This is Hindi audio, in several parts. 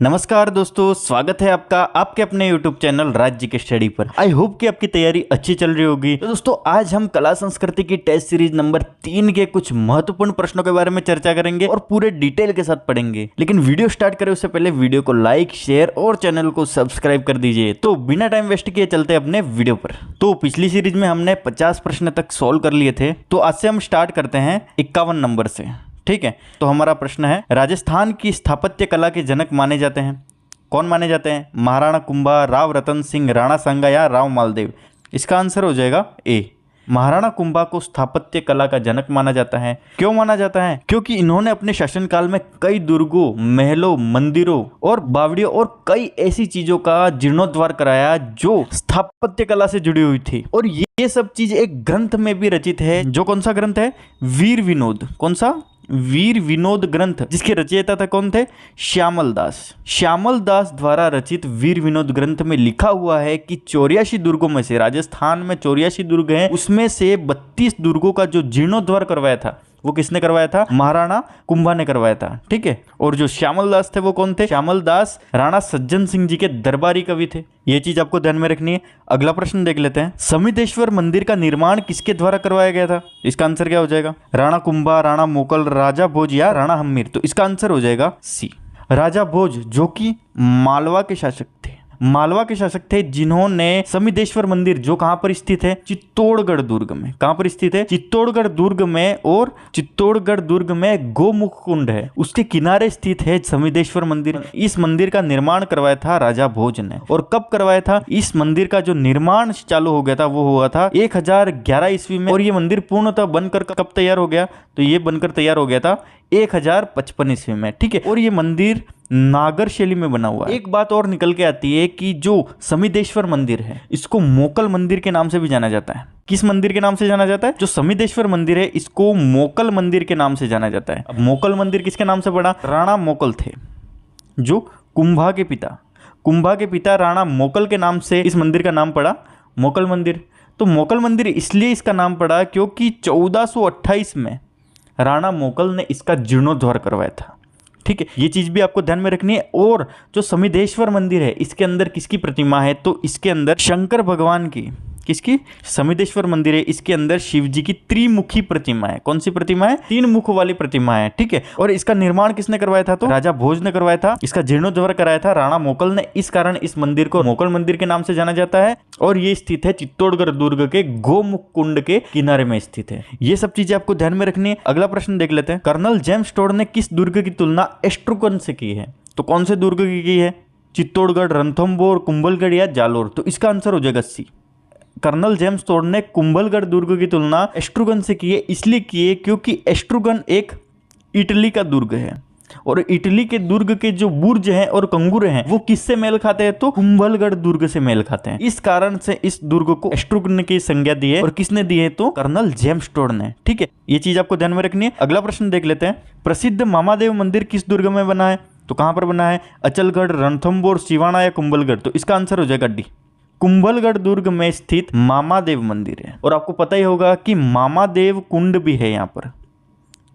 नमस्कार दोस्तों, स्वागत है आपका आपके अपने YouTube चैनल राज्य के स्टडी पर। आई होप कि आपकी तैयारी अच्छी चल रही होगी। तो दोस्तों, आज हम कला संस्कृति की टेस्ट सीरीज नंबर 3 के कुछ महत्वपूर्ण प्रश्नों के बारे में चर्चा करेंगे और पूरे डिटेल के साथ पढ़ेंगे। लेकिन वीडियो स्टार्ट करें उससे पहले वीडियो को लाइक, शेयर और चैनल को सब्सक्राइब कर दीजिए। तो बिना टाइम वेस्ट किए चलते अपने वीडियो पर। तो पिछली सीरीज में हमने 50 प्रश्न तक सोल्व कर लिए थे, तो आज से हम स्टार्ट करते हैं 51 नंबर से। ठीक है, तो हमारा प्रश्न है, राजस्थान की स्थापत्य कला के जनक माने जाते हैं। कौन माने जाते हैं? महाराणा कुंभा, राव रतन सिंह, राणा सांगा या राव मालदेव। इसका आंसर हो जाएगा ए। महाराणा कुंभा को स्थापत्य कला का जनक माना जाता है। क्यों माना जाता है? क्योंकि इन्होंने अपने शासनकाल में कई दुर्गों, महलों, मंदिरों और बावड़ियों और कई ऐसी चीजों का जीर्णोद्धार कराया जो स्थापत्य कला से जुड़ी हुई थी। और ये सब चीज एक ग्रंथ में भी रचित है। जो कौन सा ग्रंथ है? वीर विनोद। कौन सा? वीर विनोद ग्रंथ, जिसके रचयिता था कौन थे? श्यामल दास। श्यामल दास द्वारा रचित वीर विनोद ग्रंथ में लिखा हुआ है कि 84 दुर्गों में से, राजस्थान में 84 दुर्ग हैं, उसमें से 32 दुर्गों का जो जीर्णोद्धार करवाया था वो किसने करवाया था? महाराणा कुंभा ने करवाया था। ठीक है, और जो श्यामल दास थे वो कौन थे? श्यामल दास राणा सज्जन सिंह जी के दरबारी कवि थे। ये चीज आपको ध्यान में रखनी है। अगला प्रश्न देख लेते हैं, समितेश्वर मंदिर का निर्माण किसके द्वारा करवाया गया था? इसका आंसर क्या हो जाएगा? राणा कुंभा, राणा मोकल, राजा भोज या राणा हम्मीर। तो इसका आंसर हो जाएगा सी, राजा भोज, जो कि मालवा के शासक थे। मालवा के शासक थे जिन्होंने समितेश्वर मंदिर, जो कहां पर स्थित है? चित्तौड़गढ़ दुर्ग में। कहां पर स्थित है? चित्तौड़गढ़ दुर्ग में। और चित्तौड़गढ़ दुर्ग में गोमुख कुंड है, उसके किनारे स्थित है समितेश्वर मंदिर। इस मंदिर का निर्माण करवाया था राजा भोज ने। और कब करवाया था? इस मंदिर का जो निर्माण चालू हो गया था वो हुआ था 1011 ईस्वी में। और ये मंदिर पूर्णतः बनकर कब तैयार हो गया? तो ये बनकर तैयार हो गया था 1055 ईस्वी में। ठीक है, और ये मंदिर नागर शैली में बना हुआ है। एक बात और निकल के आती है कि जो समितेश्वर मंदिर है इसको मोकल मंदिर के नाम से भी जाना जाता है। किस मंदिर के नाम से जाना जाता है? जो समितेश्वर मंदिर है इसको मोकल मंदिर के नाम से जाना जाता है। अब मोकल मंदिर किसके नाम से पड़ा? राणा मोकल थे, जो कुंभा के पिता, कुंभा के पिता राणा मोकल के नाम से इस मंदिर का नाम पड़ा मोकल मंदिर। तो मोकल मंदिर इसलिए इसका नाम पड़ा क्योंकि 1428 में राणा मोकल ने इसका जीर्णोद्धार करवाया था। ठीक है, ये चीज भी आपको ध्यान में रखनी है। और जो समितेश्वर मंदिर है इसके अंदर किसकी प्रतिमा है? तो इसके अंदर शंकर भगवान की, किसकी? समितेश्वर मंदिर है, इसके अंदर शिव जी की त्रिमुखी प्रतिमा है। कौन सी प्रतिमा है? 3 मुख वाली प्रतिमा है। ठीक है, और इसका निर्माण किसने करवाया था? तो राजा भोज ने करवाया था। इसका जीर्णोद्धार कराया था राणा मोकल ने। इस कारण इस मंदिर को मोकल मंदिर के नाम से जाना जाता है। और ये स्थित है चित्तौड़गढ़ दुर्ग के गोमुख कुंड के किनारे में स्थित है। ये सब चीजें आपको ध्यान में रखनी है। अगला प्रश्न देख लेते हैं, कर्नल जेम्स टोड ने किस दुर्ग की तुलना एस्ट्रुकन से की है? तो कौन से दुर्ग की है? चित्तौड़गढ़, रणथंभौर, कुंभलगढ़ या जालोर। तो इसका आंसर हो जाएगा सी। कर्नल जेम्स टोड ने कुंभलगढ़ दुर्ग की तुलना एस्ट्रुगन से की है। इसलिए की है क्योंकि एस्ट्रुगन एक इटली का दुर्ग है। और इटली के दुर्ग के जो बुर्ज हैं और कंगूरे हैं वो किससे मेल खाते हैं? तो कुंभलगढ़ दुर्ग से मेल खाते हैं। इस कारण से इस दुर्ग को एस्ट्रुगन की संज्ञा दी है। और किसने दी है? तो कर्नल जेम्स टोड ने। ठीक है, ये चीज आपको ध्यान में रखनी है। अगला प्रश्न देख लेते हैं, प्रसिद्ध मामादेव मंदिर किस दुर्ग में बना है? तो कहां पर बना है? अचलगढ़, रणथंभौर, सिवाना या कुंभलगढ़। तो इसका आंसर हो जाएगा डी, कुंभलगढ़ दुर्ग में स्थित मामादेव मंदिर है। और आपको पता ही होगा कि मामादेव कुंड भी है। यहाँ पर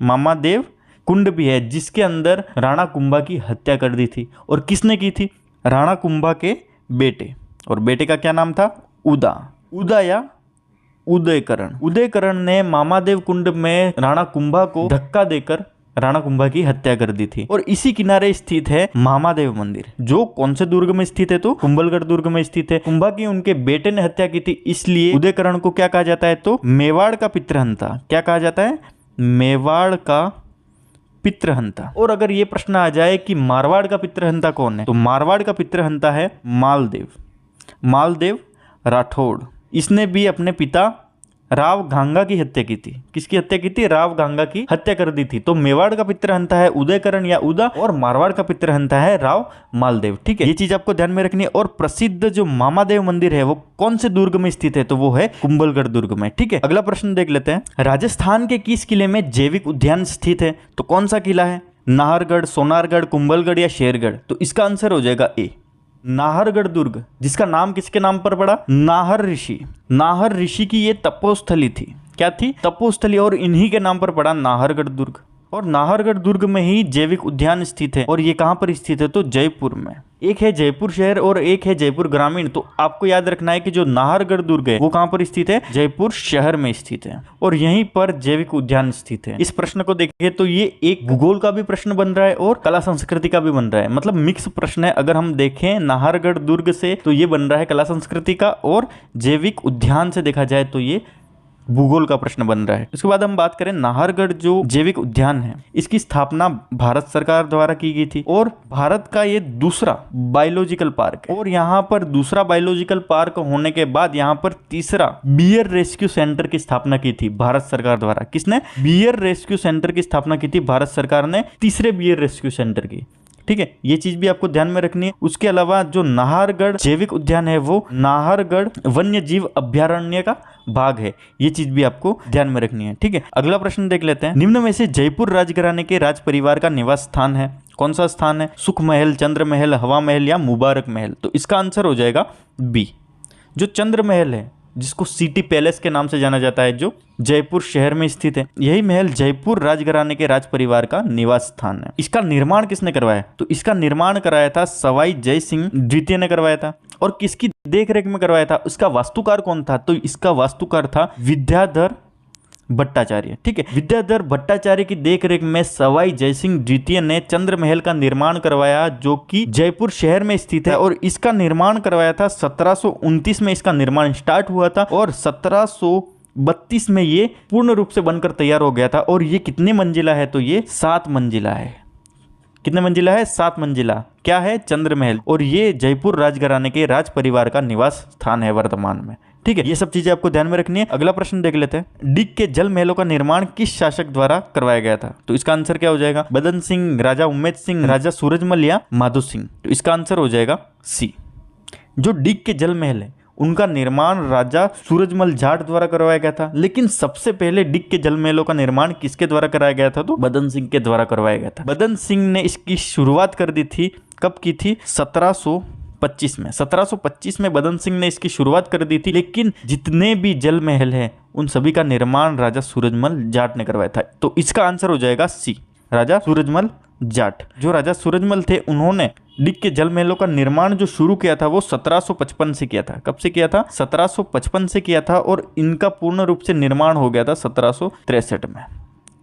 मामादेव कुंड भी है जिसके अंदर राणा कुंभा की हत्या कर दी थी। और किसने की थी? राणा कुंभा के बेटे। और बेटे का क्या नाम था? उदा या उदयकरण। उदयकरण ने मामादेव कुंड में राणा कुंभा को धक्का देकर राणा कुंभा की हत्या कर दी थी। और इसी किनारे स्थित है मामादेव मंदिर, जो कौन से दुर्ग में स्थित है? तो कुंभलगढ़ दुर्ग में स्थित है। कुंभा की उनके बेटे ने हत्या की थी, इसलिए उदयकरण को क्या कहा जाता है? तो मेवाड़ का पितृहंता। क्या कहा जाता है? मेवाड़ का पितृहंता। और अगर ये प्रश्न आ जाए कि मारवाड़ का पितृहंता कौन है? तो मारवाड़ का पितृहंता है मालदेव, मालदेव राठौड़। इसने भी अपने पिता राव गांगा की हत्या की थी। किसकी हत्या की थी? राव गांगा की हत्या कर दी थी। तो मेवाड़ का पितृहंता है उदयकरण या उदा, और मारवाड़ का पितृहंता है राव मालदेव। ठीक है, ये चीज आपको ध्यान में रखनी है। और प्रसिद्ध जो मामादेव मंदिर है वो कौन से दुर्ग में स्थित है? तो वो है कुंभलगढ़ दुर्ग में। ठीक है, अगला प्रश्न देख लेते हैं, राजस्थान के किस किले में जैविक उद्यान स्थित है? तो कौन सा किला है? नाहरगढ़, सोनारगढ़, कुंभलगढ़ या शेरगढ़। तो इसका आंसर हो जाएगा ए, नाहरगढ़ दुर्ग, जिसका नाम किसके नाम पर पड़ा? नाहर ऋषि। नाहर ऋषि की ये तपोस्थली थी। क्या थी? तपोस्थली। और इन्हीं के नाम पर पड़ा नाहरगढ़ दुर्ग। और नाहरगढ़ दुर्ग में ही जैविक उद्यान स्थित है और ये कहाँ पर स्थित है तो जयपुर में। एक है जयपुर शहर और एक है जयपुर ग्रामीण। तो आपको याद रखना है कि जो नाहरगढ़ दुर्ग है वो कहाँ पर स्थित है, जयपुर शहर में स्थित है और यहीं पर जैविक उद्यान स्थित है। इस प्रश्न को देखिए तो ये एक भूगोल का भी प्रश्न बन रहा है और कला संस्कृति का भी बन रहा है, मतलब मिक्स प्रश्न है। अगर हम देखें नाहरगढ़ दुर्ग से तो ये बन रहा है कला संस्कृति का, और जैविक उद्यान से देखा जाए तो ये भूगोल का प्रश्न बन रहा है। उसके बाद हम बात करें नाहरगढ़ जो जैविक उद्यान है, इसकी स्थापना भारत सरकार द्वारा की गई थी और भारत का ये दूसरा बायोलॉजिकल पार्क है। और यहाँ पर दूसरा बायोलॉजिकल पार्क होने के बाद यहाँ पर तीसरा बियर रेस्क्यू सेंटर की स्थापना की थी भारत सरकार द्वारा। किसने? बियर रेस्क्यू सेंटर की स्थापना की थी भारत सरकार ने, तीसरे बियर रेस्क्यू सेंटर की। ठीक है, ये चीज भी आपको ध्यान में रखनी है। उसके अलावा जो नाहरगढ़ जैविक उद्यान है वो नाहरगढ़ वन्य जीव अभ्यारण्य का भाग है, ये चीज भी आपको ध्यान में रखनी है। ठीक है, अगला प्रश्न देख लेते हैं। निम्न में से जयपुर राजघराने के राज परिवार का निवास स्थान है, कौन सा स्थान है? सुख महल, चंद्र महल, हवा महल या मुबारक महल? तो इसका आंसर हो जाएगा बी, जो चंद्र महल है, जिसको सिटी पैलेस के नाम से जाना जाता है, जो जयपुर शहर में स्थित है। यही महल जयपुर राजघराने के राज परिवार का निवास स्थान है। इसका निर्माण किसने करवाया? तो इसका निर्माण कराया था सवाई जय सिंह द्वितीय ने करवाया था। और किसकी देखरेख में करवाया था? उसका वास्तुकार कौन था? तो इसका वास्तुकार था विद्याधर भट्टाचार्य। ठीक है, विद्याधर भट्टाचार्य की देखरेख में सवाई जयसिंह द्वितीय ने चंद्र महल का निर्माण करवाया, जो कि जयपुर शहर में स्थित है। और इसका निर्माण करवाया था 1729 में इसका निर्माण स्टार्ट हुआ था और 1732 में ये पूर्ण रूप से बनकर तैयार हो गया था। और ये कितने मंजिला है? तो ये 7 मंजिला है। कितने मंजिला है? 7 मंजिला। क्या है? चंद्र महल। और ये जयपुर राजघराने के राज परिवार का निवास स्थान है वर्तमान में। ठीक है, ये सब चीजें आपको ध्यान में रखनी है। अगला प्रश्न देख लेते हैं। डिग के जल महलों का निर्माण किस शासक द्वारा करवाया गया था? तो इसका आंसर क्या हो जाएगा? बदन सिंह, राजा उम्मेद सिंह, राजा सूरजमल या माधो सिंह? तो इसका आंसर हो जाएगा सी। जो डिग के जल महल है उनका निर्माण राजा सूरजमल जाट द्वारा करवाया गया था। लेकिन सबसे पहले डिग के जल महलों का निर्माण किसके द्वारा कराया गया था? तो बदन सिंह के द्वारा करवाया गया था। बदन सिंह ने इसकी शुरुआत कर दी थी। कब की थी? 1725 में। 1725 में बदन सिंह ने इसकी शुरुआत कर दी थी। लेकिन जितने भी जल महल है उन सभी का निर्माण राजा सूरजमल जाट ने करवाया था। तो इसका आंसर हो जाएगा सी, राजा सूरजमल जाट। जो राजा सूरजमल थे उन्होंने डिग के जल महलों का निर्माण जो शुरू किया था वो 1755 से किया था। कब से किया था? 1755 से किया था। और इनका पूर्ण रूप से निर्माण हो गया था 1763 में।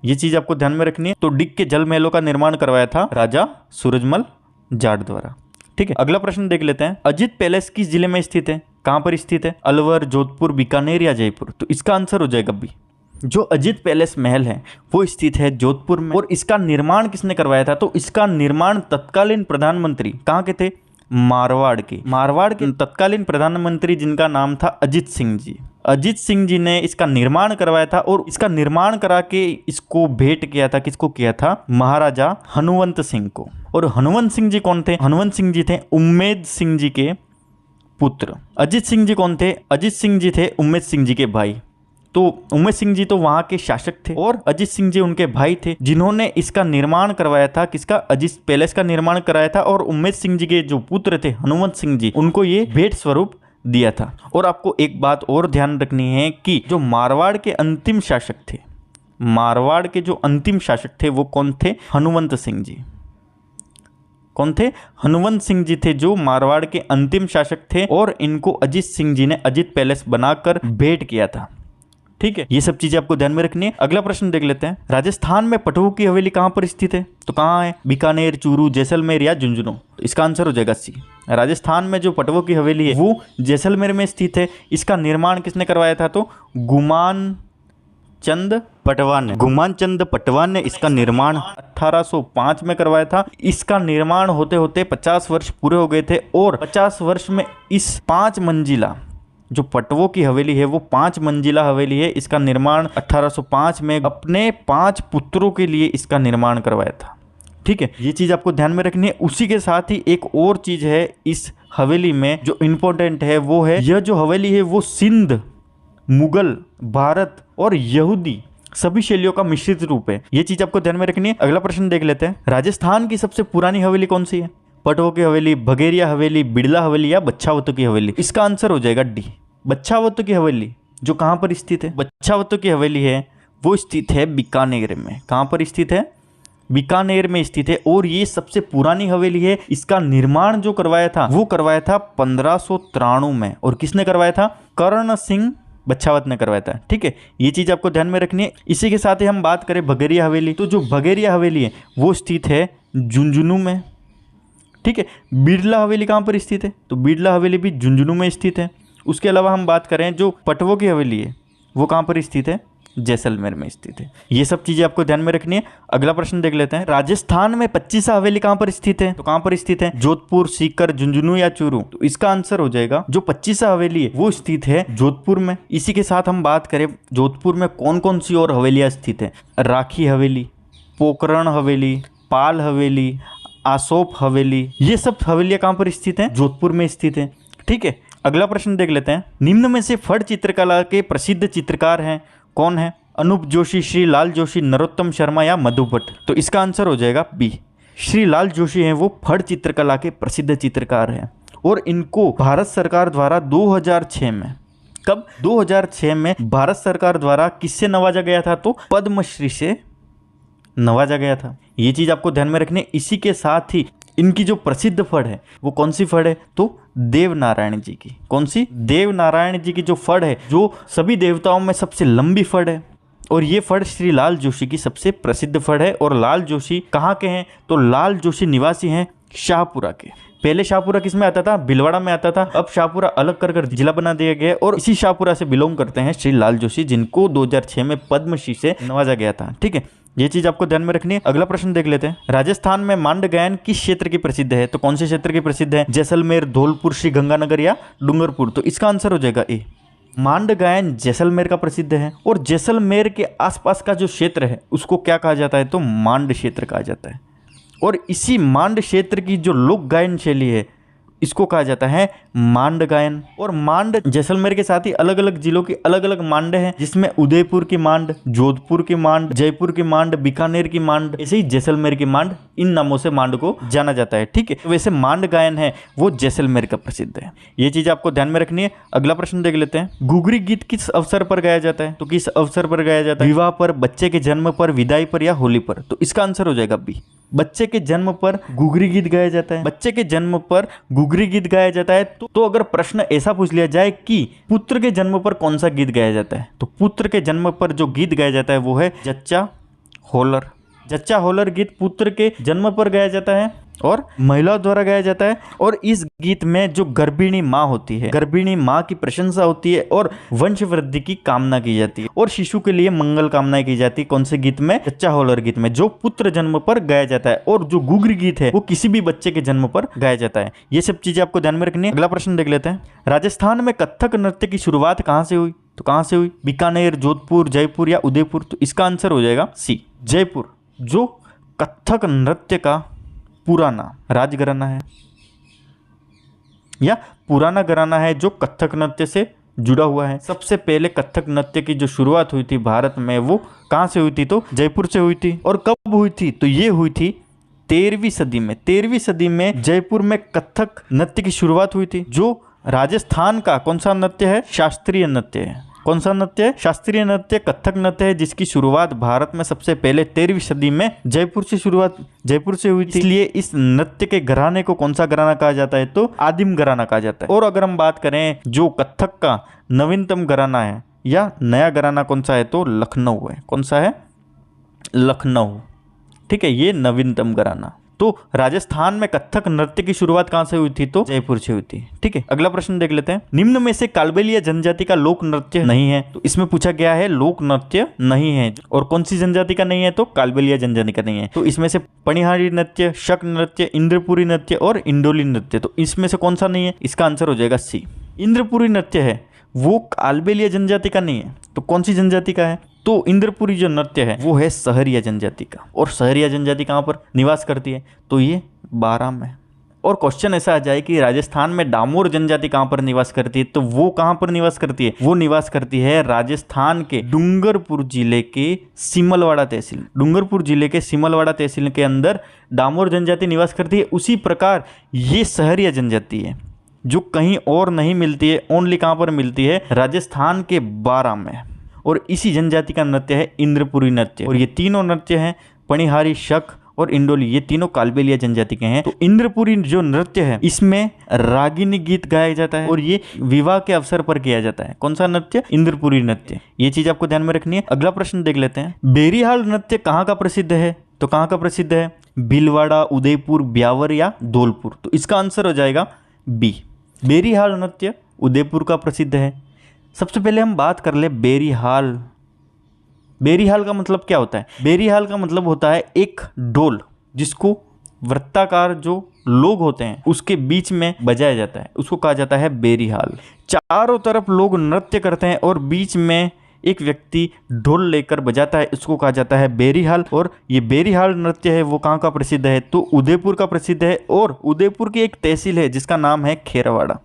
ये चीज आपको ध्यान में रखनी है। तो डिग के जल महलों का निर्माण करवाया था राजा सूरजमल जाट द्वारा। ठीक है, अगला प्रश्न देख लेते हैं। अजित पैलेस किस जिले में स्थित है? कहां पर स्थित है? अलवर, जोधपुर, बीकानेर या जयपुर? तो इसका आंसर हो जाएगा बी। जो अजित पैलेस महल है वो स्थित है जोधपुर में। और इसका निर्माण किसने करवाया था? तो इसका निर्माण तत्कालीन प्रधानमंत्री कहाँ के थे? मारवाड़ के। मारवाड़ के तत्कालीन प्रधानमंत्री जिनका नाम था अजित सिंह जी। अजित सिंह जी ने इसका निर्माण करवाया था। और इसका निर्माण करा के इसको भेंट किया था, किसको किया था? महाराजा हनुवंत सिंह को। और हनुवंत सिंह जी कौन थे? हनुवंत सिंह जी थे उम्मेद सिंह जी के पुत्र। अजित सिंह जी कौन थे? अजित सिंह जी थे उम्मेद सिंह जी के भाई। तो उम्मेद सिंह जी तो वहां के शासक थे और अजित सिंह जी उनके भाई थे, जिन्होंने इसका निर्माण करवाया था। किसका? अजित पैलेस का निर्माण कराया था। और उम्मेद सिंह जी के जो पुत्र थे हनुवंत सिंह जी, उनको ये भेंट स्वरूप दिया था। और आपको एक बात और ध्यान रखनी है कि जो मारवाड़ के अंतिम शासक थे, मारवाड़ के जो अंतिम शासक थे वो कौन थे? हनुवंत सिंह जी। कौन थे? हनुवंत सिंह जी थे जो मारवाड़ के अंतिम शासक थे। और इनको अजित सिंह जी ने अजित पैलेस बनाकर भेंट किया था। ठीक है, ये सब चीजें आपको ध्यान में रखनी है। अगला प्रश्न देख लेते हैं। राजस्थान में पटवों की हवेली कहां पर स्थित है? तो कहां है? बीकानेर, चूरू, जैसलमेर या झुंझुनू? तो इसका आंसर हो जाएगा सी। राजस्थान में जो पटवों की हवेली है वो जैसलमेर में स्थित है। इसका निर्माण किसने करवाया था? तो गुमान चंद पटवान ने। गुमान चंद पटवान ने इसका निर्माण 1805 में करवाया था। इसका निर्माण होते होते 50 वर्ष पूरे हो गए थे। और 50 वर्ष में इस 5 मंजिला जो पटवों की हवेली है वो 5 मंजिला हवेली है। इसका निर्माण 1805 में अपने 5 पुत्रों के लिए इसका निर्माण करवाया था। ठीक है, ये चीज आपको ध्यान में रखनी है। उसी के साथ ही एक और चीज है इस हवेली में जो इंपॉर्टेंट है, वो है यह जो हवेली है वो सिंध, मुगल, भारत और यहूदी सभी शैलियों का मिश्रित रूप है। ये चीज आपको ध्यान में रखनी है। अगला प्रश्न देख लेते हैं। राजस्थान की सबसे पुरानी हवेली कौन सी है? पटवों की हवेली, बघेरिया हवेली, बिड़ला हवेली या बच्छावतों की हवेली? इसका आंसर हो जाएगा डी, बच्छावतों की हवेली। जो कहां पर स्थित है? बच्छावतों की हवेली है वो स्थित है बीकानेर में। कहां पर स्थित है? बीकानेर में स्थित है और ये सबसे पुरानी हवेली है। इसका निर्माण जो करवाया था वो करवाया था 1593 में। और किसने करवाया था? कर्ण सिंह बछावत ने करवाया था। ठीक है, ये चीज आपको ध्यान में रखनी है। इसी के साथ ही हम बात करें भगेरिया हवेली, तो जो भगेरिया हवेली है वो स्थित है झुंझुनू में। ठीक है, बिरला हवेली कहाँ पर स्थित है? तो बिरला हवेली भी झुंझुनू में स्थित है। उसके अलावा हम बात करें जो पटवों की हवेली है वो कहाँ पर स्थित है? जैसलमेर में स्थित है। ये सब चीजें आपको ध्यान में रखनी है। अगला प्रश्न देख लेते हैं। राजस्थान में 25 हवेली कहां पर स्थित है? तो कहां पर स्थित है? जोधपुर, सीकर, झुंझुनू या चूरू? तो इसका आंसर हो जाएगा जो 25 हवेली है वो स्थित है जोधपुर में। इसी के साथ हम बात करें जोधपुर में कौन कौन सी और हवेलियां स्थित है। राखी हवेली, पोकरण हवेली, पाल हवेली, आसोप हवेली, ये सब हवेलियां कहां पर स्थित है? जोधपुर में स्थित है। ठीक है, अगला प्रश्न देख लेते हैं। निम्न में से फड़ चित्रकला के प्रसिद्ध चित्रकार हैं कौन है? अनूप जोशी, श्री लाल जोशी, नरोत्तम शर्मा या मधु भट्ट? तो इसका आंसर हो जाएगा बी। श्री लाल जोशी हैं वो फड़ चित्रकला के प्रसिद्ध चित्रकार हैं और इनको भारत सरकार द्वारा 2006 में, कब? 2006 में भारत सरकार द्वारा किससे नवाजा गया था? तो पद्मश्री से नवाजा गया था। ये चीज आपको ध्यान में रखनी है। इसी के साथ ही इनकी जो प्रसिद्ध फड़ है वो कौन सी फड़ है? तो देवनारायण जी की। कौन सी? देवनारायण जी की जो फड़ है जो सभी देवताओं में सबसे लंबी फड़ है और ये फड़ श्री लाल जोशी की सबसे प्रसिद्ध फड़ है। और लाल जोशी कहाँ के हैं? तो लाल जोशी निवासी हैं शाहपुरा के। पहले शाहपुरा किस में आता था? भीलवाड़ा में आता था। अब शाहपुरा अलग कर जिला बना दिया गया और इसी शाहपुरा से बिलोंग करते हैं श्री लाल जोशी, जिनको 2006 में पद्मश्री से नवाजा गया था। ठीक है, ये चीज आपको ध्यान में रखनी है। अगला प्रश्न देख लेते हैं। राजस्थान में मांड गायन किस क्षेत्र की प्रसिद्ध है? तो कौन से क्षेत्र की प्रसिद्ध है? जैसलमेर, धौलपुर, श्री गंगानगर या डूंगरपुर? तो इसका आंसर हो जाएगा ए। मांड गायन जैसलमेर का प्रसिद्ध है और जैसलमेर के आसपास का जो क्षेत्र है उसको क्या कहा जाता है? तो मांड क्षेत्र कहा जाता है। और इसी मांड क्षेत्र की जो लोक गायन शैली है इसको कहा जाता है मांड गायन। और मांड जैसलमेर के साथ ही अलग अलग जिलों की अलग अलग मांड हैं, जिसमें उदयपुर की मांड, जोधपुर की मांड, जयपुर की मांड, बीकानेर की मांड, ऐसे ही जैसलमेर की मांड, इन नामों से मांड को जाना जाता है। ठीक है, तो वैसे मांड गायन है वो जैसलमेर का प्रसिद्ध है। ये चीज आपको ध्यान में रखनी है। अगला प्रश्न देख लेते हैं। घुघरी गीत किस अवसर पर गाया जाता है? तो किस अवसर पर गाया जाता है? विवाह पर, बच्चे के जन्म पर, विदाई पर या होली पर? तो इसका आंसर हो जाएगा बी। बच्चे के जन्म पर घुघरी गीत गाया जाता है। बच्चे के जन्म पर घुघरी गीत गाया जाता है। तो अगर प्रश्न ऐसा पूछ लिया जाए कि पुत्र के जन्म पर कौन सा गीत गाया जाता है, तो पुत्र के जन्म पर जो गीत गाया जाता है वो है जच्चा होलर। जच्चा होलर गीत पुत्र के जन्म पर गाया जाता है और महिलाओं द्वारा गाया जाता है। और इस गीत में जो गर्भिणी माँ होती है, गर्भिणी माँ की प्रशंसा होती है और वंश वृद्धि की कामना की जाती है और शिशु के लिए मंगल कामनाएं की जाती है। कौन से गीत में? जच्चा होलर गीत में, जो पुत्र जन्म पर गाया जाता है। और जो घुघरी गीत है वो किसी भी बच्चे के जन्म पर गाया जाता है। ये सब चीजें आपको ध्यान में रखनी है। अगला प्रश्न देख लेते हैं। राजस्थान में कथक नृत्य की शुरुआत कहाँ से हुई? तो कहाँ से हुई? बीकानेर, जोधपुर, जयपुर या उदयपुर? तो इसका आंसर हो जाएगा सी, जयपुर। जो कथक नृत्य का पुराना राजघराना है या पुराना घराना है जो कथक नृत्य से जुड़ा हुआ है। सबसे पहले कथक नृत्य की जो शुरुआत हुई थी भारत में वो कहाँ से हुई थी? तो जयपुर से हुई थी। और कब हुई थी? तो ये हुई थी 13वीं सदी में। 13वीं सदी में जयपुर में कथक नृत्य की शुरुआत हुई थी, जो राजस्थान का कौन सा नृत्य है? शास्त्रीय नृत्य है। कौन सा नृत्य है? शास्त्रीय नृत्य, कथक नृत्य है, जिसकी शुरुआत भारत में सबसे पहले 13वीं सदी में जयपुर से हुई थी। इसलिए इस नृत्य के घराने को कौन सा घराना कहा जाता है? तो आदिम घराना कहा जाता है। और अगर हम बात करें जो कथक का नवीनतम घराना है या नया घराना कौन सा है? तो लखनऊ है। कौन सा है? लखनऊ। ठीक है, ये नवीनतम घराना। तो राजस्थान में कथक नृत्य की शुरुआत कहां से हुई थी? तो जयपुर से हुई थी। ठीक है, अगला प्रश्न देख लेते हैं। निम्न में से कालबेलिया जनजाति का लोक नृत्य नहीं है? तो इसमें पूछा गया है लोक नृत्य नहीं है। और कौन सी जनजाति का नहीं है? तो कालबेलिया जनजाति का नहीं है। तो इसमें से पनिहारी नृत्य, शक नृत्य, इंद्रपुरी नृत्य और इंडोली नृत्य, तो इसमें से कौन सा नहीं है? इसका आंसर हो जाएगा सी। इंद्रपुरी नृत्य है वो कालबेलिया जनजाति का नहीं है। तो कौन सी जनजाति का है? तो इंद्रपुरी जो नृत्य है वो है सहरिया जनजाति का। और सहरिया जनजाति कहाँ पर निवास करती है? तो ये बारां में। और क्वेश्चन ऐसा आ जाए कि राजस्थान में डामोर जनजाति कहाँ पर निवास करती है, तो वो कहाँ पर निवास करती है? वो निवास करती है राजस्थान के डूंगरपुर जिले के सिमलवाड़ा तहसील। डूंगरपुर जिले के सिमलवाड़ा तहसील के अंदर डामोर जनजाति निवास करती है। उसी प्रकार ये सहरिया जनजाति है जो कहीं और नहीं मिलती है, ओनली कहाँ पर मिलती है? राजस्थान के बारां में। और इसी जनजाति का नृत्य है इंद्रपुरी नृत्य। और ये तीनों नृत्य हैं पनिहारी, शक और इंडोली, ये तीनों कालबेलिया जनजाति के हैं। तो इंद्रपुरी जो नृत्य है इसमें रागिनी गीत गाया जाता है और ये विवाह के अवसर पर किया जाता है। कौन सा नृत्य? इंद्रपुरी नृत्य। ये चीज आपको ध्यान में रखनी है। अगला प्रश्न देख लेते हैं, बेरीहाल नृत्य कहाँ का प्रसिद्ध है? तो कहाँ का प्रसिद्ध है? भीलवाड़ा, उदयपुर, ब्यावर या धौलपुर? तो इसका आंसर हो जाएगा बी, बेरीहाल नृत्य उदयपुर का प्रसिद्ध है। सबसे पहले हम बात कर ले बेरीहाल। बेरीहाल का मतलब क्या होता है? बेरीहाल का मतलब होता है एक डोल जिसको वृत्ताकार जो लोग होते हैं उसके बीच में बजाया जाता है, उसको कहा जाता है बेरीहाल। चारों तरफ लोग नृत्य करते हैं और बीच में एक व्यक्ति ढोल लेकर बजाता है, इसको कहा जाता है बेरीहाल। और ये बेरीहाल नृत्य है वो कहाँ का प्रसिद्ध है? तो उदयपुर का प्रसिद्ध है। और उदयपुर की एक तहसील है जिसका नाम है खेरवाड़ा।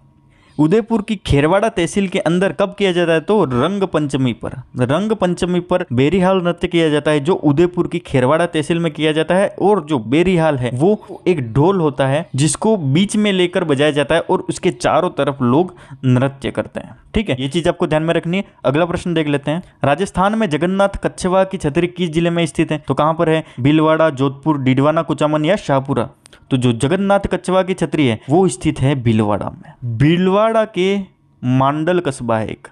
उदयपुर की खेरवाड़ा तहसील के अंदर कब किया जाता है? तो रंग पंचमी पर। रंग पंचमी पर बेरीहाल नृत्य किया जाता है जो उदयपुर की खेरवाड़ा तहसील में किया जाता है। और जो बेरीहाल है वो एक ढोल होता है जिसको बीच में लेकर बजाया जाता है और उसके चारों तरफ लोग नृत्य करते हैं। ठीक है, ये चीज आपको ध्यान में रखनी है। अगला प्रश्न देख लेते हैं, राजस्थान में जगन्नाथ कच्छवा की छतरी किस जिले में स्थित है? तो कहां पर है? भीलवाड़ा, जोधपुर, डीडवाना, कुचामन या शाहपुरा? तो जो जगन्नाथ कच्छवा की छतरी है वो स्थित है भीलवाड़ा में। भीलवाड़ा के मांडल कस्बा है एक,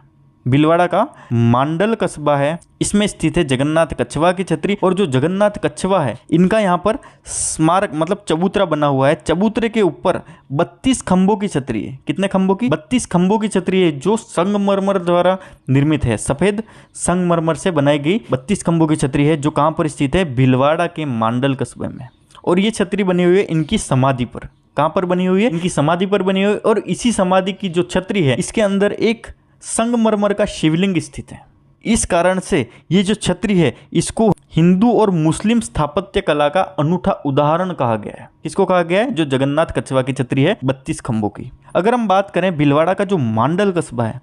भीलवाड़ा का मांडल कस्बा है, इसमें स्थित है जगन्नाथ कच्छवा की छतरी। और जो जगन्नाथ कच्छवा है इनका यहाँ पर स्मारक मतलब चबूतरा बना हुआ है। चबूतरे के ऊपर 32 खंभों की छतरी है। कितने खंभों की? 32 खंभों की छतरी है जो संगमरमर द्वारा निर्मित है। सफेद संगमरमर से बनाई गई 32 खंभों की छतरी है जो कहाँ पर स्थित है? भीलवाड़ा के मांडल कस्बे में। और ये छतरी बनी हुई है इनकी समाधि पर। कहाँ पर बनी हुई है? इनकी समाधि पर बनी हुई है। और इसी समाधि की जो छतरी है इसके अंदर एक संगमरमर का शिवलिंग स्थित है। इस कारण से ये जो छतरी है इसको हिंदू और मुस्लिम स्थापत्य कला का अनूठा उदाहरण कहा गया है। किसको कहा गया है? जो जगन्नाथ कच्छवा की छतरी है 32 खंभों की। अगर हम बात करें भीलवाड़ा का जो मांडल कस्बा है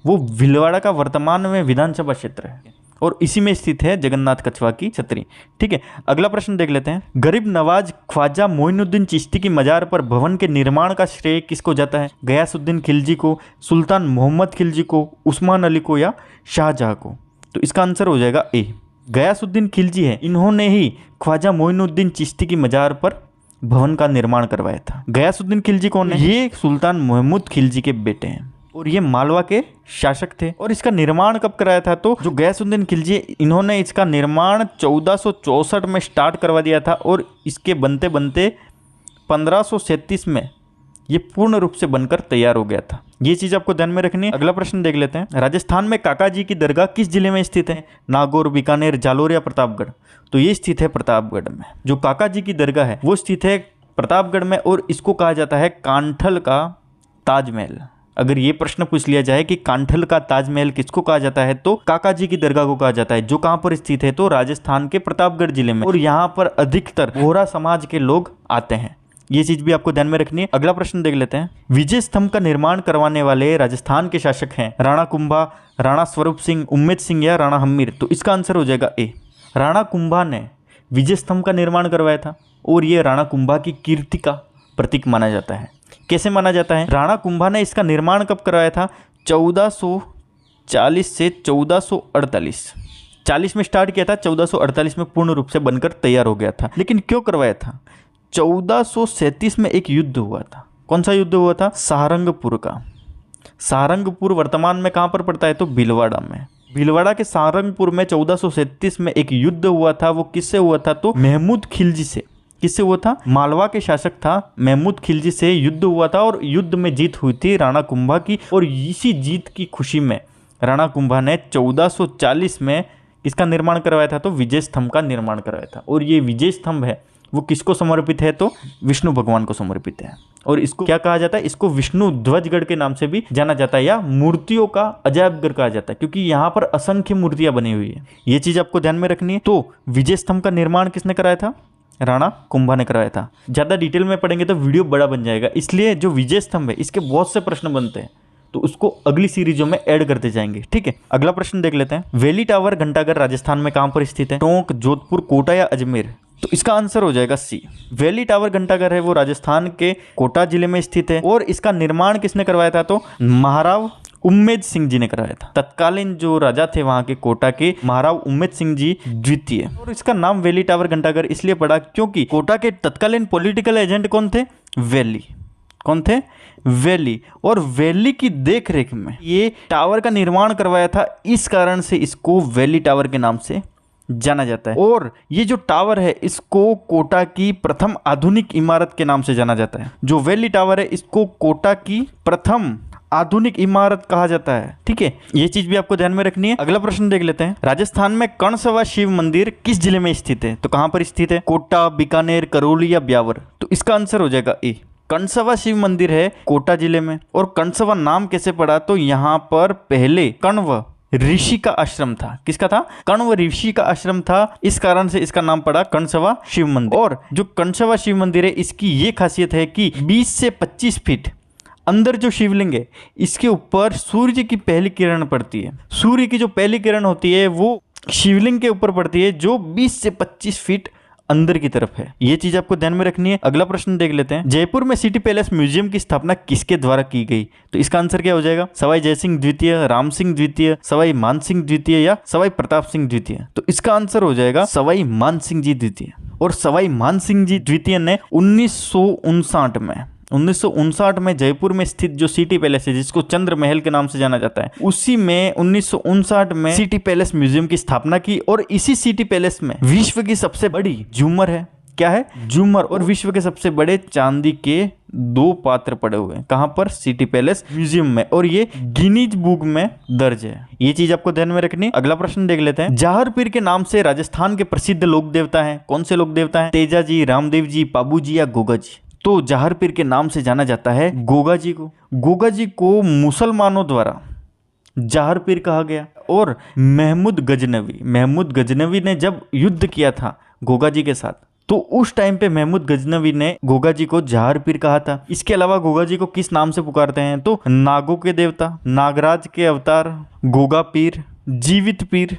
वो भीलवाड़ा का वर्तमान में विधानसभा क्षेत्र है और इसी में स्थित है जगन्नाथ कच्छवा की छतरी। ठीक है, अगला प्रश्न देख लेते हैं, गरीब नवाज ख्वाजा मोइनुद्दीन चिश्ती की मजार पर भवन के निर्माण का श्रेय किसको जाता है? गयासुद्दीन खिलजी को, सुल्तान मोहम्मद खिलजी को, उस्मान अली को या शाहजहां को? तो इसका आंसर हो जाएगा ए, गयासुद्दीन खिलजी है। इन्होंने ही ख्वाजा मोइनुद्दीन चिश्ती की मजार पर भवन का निर्माण करवाया था। गयासुद्दीन खिलजी कौन है? ये सुल्तान मोहम्मद खिलजी के बेटे हैं और ये मालवा के शासक थे। और इसका निर्माण कब कराया था? तो जो गयासुद्दीन खिलजी इन्होंने इसका निर्माण 1464 में स्टार्ट करवा दिया था और इसके बनते बनते 1537 में ये पूर्ण रूप से बनकर तैयार हो गया था। ये चीज आपको ध्यान में रखनी है। अगला प्रश्न देख लेते हैं, राजस्थान में काका जी की दरगाह किस जिले में स्थित है? नागौर, बीकानेर, जालोर या प्रतापगढ़? तो ये स्थित है प्रतापगढ़ में। जो काका जी की दरगाह है वो स्थित है प्रतापगढ़ में और इसको कहा जाता है कांठल का ताजमहल। अगर ये प्रश्न पूछ लिया जाए कि कांठल का ताजमहल किसको कहा जाता है तो काका जी की दरगाह को कहा जाता है, जो कहां पर स्थित है? तो राजस्थान के प्रतापगढ़ जिले में। और यहां पर अधिकतर बोहरा समाज के लोग आते हैं। ये चीज भी आपको ध्यान में रखनी है। अगला प्रश्न देख लेते हैं, विजय स्तंभ का निर्माण करवाने वाले राजस्थान के शासक हैं राणा कुंभा, राणा स्वरूप सिंह, उम्मेद सिंह या राणा हम्मीर? तो इसका आंसर हो जाएगा ए, राणा कुंभा ने विजय स्तंभ का निर्माण करवाया था और ये राणा कुंभा की कीर्ति का प्रतीक माना जाता है। कैसे माना जाता है? राणा कुंभा ने इसका निर्माण कब करवाया था? 1440 से 1448। 40 में स्टार्ट किया था, 1448 में पूर्ण रूप से बनकर तैयार हो गया था। लेकिन क्यों करवाया था? 1437 में एक युद्ध हुआ था। कौन सा युद्ध हुआ था? सहारंगपुर का। सहारंगपुर वर्तमान में कहाँ पर पड़ता है? तो भीलवाड़ा में। भीलवाड़ा के सहारंगपुर में 1437 में एक युद्ध हुआ था। वो किससे हुआ था? तो महमूद खिलजी से। किससे हुआ था? मालवा के शासक था महमूद खिलजी से युद्ध हुआ था और युद्ध में जीत हुई थी राणा कुंभा की। और इसी जीत की खुशी में राणा कुंभा ने 1440 में इसका निर्माण करवाया था, तो विजय स्तंभ का निर्माण करवाया था। और ये विजय स्तंभ है वो किसको समर्पित है? तो विष्णु भगवान को समर्पित है। और इसको क्या कहा जाता है? इसको विष्णु ध्वजगढ़ के नाम से भी जाना जाता है या मूर्तियों का अजायबघर कहा जाता है, क्योंकि यहाँ पर असंख्य मूर्तियां बनी हुई है। ये चीज आपको ध्यान में रखनी है। तो विजय स्तंभ का निर्माण किसने कराया था? राणा कुंभा ने करवाया था। ज्यादा डिटेल में पढ़ेंगे तो वीडियो बड़ा बन जाएगा, इसलिए जो विजय स्तंभ है इसके बहुत से प्रश्न बनते हैं, तो उसको अगली सीरीजों में ऐड करते जाएंगे। ठीक है, अगला प्रश्न देख लेते हैं, वेली टावर घंटाघर राजस्थान में कहां पर स्थित है? टोंक, जोधपुर, कोटा या अजमेर? तो इसका आंसर हो जाएगा सी, वेली टावर घंटाघर है वो राजस्थान के कोटा जिले में स्थित है। और इसका निर्माण किसने करवाया था? तो महाराव उम्मेद सिंह जी ने करवाया था। तत्कालीन जो राजा थे वहां के कोटा के महाराव उम्मेद सिंह जी द्वितीय। और इसका नाम वैली टावर घंटाघर इसलिए पड़ा क्योंकि कोटा के तत्कालीन पॉलिटिकल एजेंट कौन थे? वैली। कौन थे? वैली। और वैली की देखरेख में ये टावर का निर्माण करवाया था, इस कारण से इसको वैली टावर के नाम से जाना जाता है। और ये जो टावर है इसको कोटा की प्रथम आधुनिक इमारत के नाम से जाना जाता है। जो वैली टावर है इसको कोटा की प्रथम आधुनिक इमारत कहा जाता है। ठीक है, ये चीज भी आपको ध्यान में रखनी है। अगला प्रश्न देख लेते हैं। राजस्थान में कर्णसवा शिव मंदिर किस जिले में स्थित है? तो कहां पर स्थित है? कोटा, बीकानेर, करौली या ब्यावर? तो इसका आंसर हो जाएगा ए। कर्णसवा शिव मंदिर है कोटा जिले में। और कर्णसवा नाम कैसे पड़ा? तो यहाँ पर पहले कण्व ऋषि का आश्रम था। किसका था? कण्व ऋषि का आश्रम था, इस कारण से इसका नाम पड़ा कर्णसवा शिव मंदिर। और जो कर्णसवा शिव मंदिर है इसकी ये खासियत है कि 20 से 25 फीट अंदर जो शिवलिंग है इसके ऊपर सूर्य की पहली किरण पड़ती है। सूर्य की जो पहली किरण होती है वो शिवलिंग के ऊपर पड़ती है, जो 20 से 25 फीट अंदर की तरफ है। ये चीज आपको ध्यान में रखनी है। अगला प्रश्न देख लेते हैं। जयपुर में सिटी पैलेस म्यूजियम की स्थापना किसके द्वारा की गई? तो इसका आंसर क्या हो जाएगा? सवाई जयसिंह द्वितीय, राम सिंह द्वितीय, सवाई मानसिंह द्वितीय या सवाई प्रताप सिंह द्वितीय? तो इसका आंसर हो जाएगा सवाई मानसिंह जी द्वितीय। और सवाई मानसिंह जी द्वितीय ने 1959 में जयपुर में स्थित जो सिटी पैलेस है जिसको चंद्र महल के नाम से जाना जाता है, उसी में 1959 में सिटी पैलेस म्यूजियम की स्थापना की। और इसी सिटी पैलेस में विश्व की सबसे बड़ी झूमर है। क्या है? झूमर। और विश्व के सबसे बड़े चांदी के 2 पात्र पड़े हुए हैं। कहां पर? सिटी पैलेस म्यूजियम में। और ये गिनीज बुक में दर्ज है। ये चीज आपको ध्यान में रखनी है। अगला प्रश्न देख लेते हैं। जाहर पीर के नाम से राजस्थान के प्रसिद्ध लोक देवता हैं। कौन से लोक देवता हैं? तेजा जी, रामदेव जी, पाबू जी या गोगा जी? तो जाहर पीर के नाम से जाना जाता है गोगा जी को। गोगा जी को मुसलमानों द्वारा जाहर पीर कहा गया। और महमूद गजनवी ने जब युद्ध किया था गोगा जी के साथ, तो उस टाइम पे महमूद गजनवी ने गोगा जी को जाहर पीर कहा था। इसके अलावा गोगा जी को किस नाम से पुकारते हैं? तो नागों के देवता, नागराज के अवतार, गोगा पीर, जीवित पीर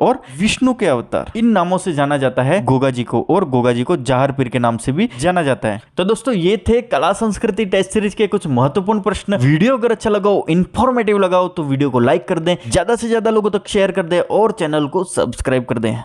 और विष्णु के अवतार, इन नामों से जाना जाता है गोगा जी को। और गोगा जी को जाहर पीर के नाम से भी जाना जाता है। तो दोस्तों ये थे कला संस्कृति टेस्ट सीरीज के कुछ महत्वपूर्ण प्रश्न। वीडियो अगर अच्छा लगा हो, इंफॉर्मेटिव लगा हो, तो वीडियो को लाइक कर दें, ज्यादा से ज्यादा लोगों तक शेयर कर दें और चैनल को सब्सक्राइब कर दें।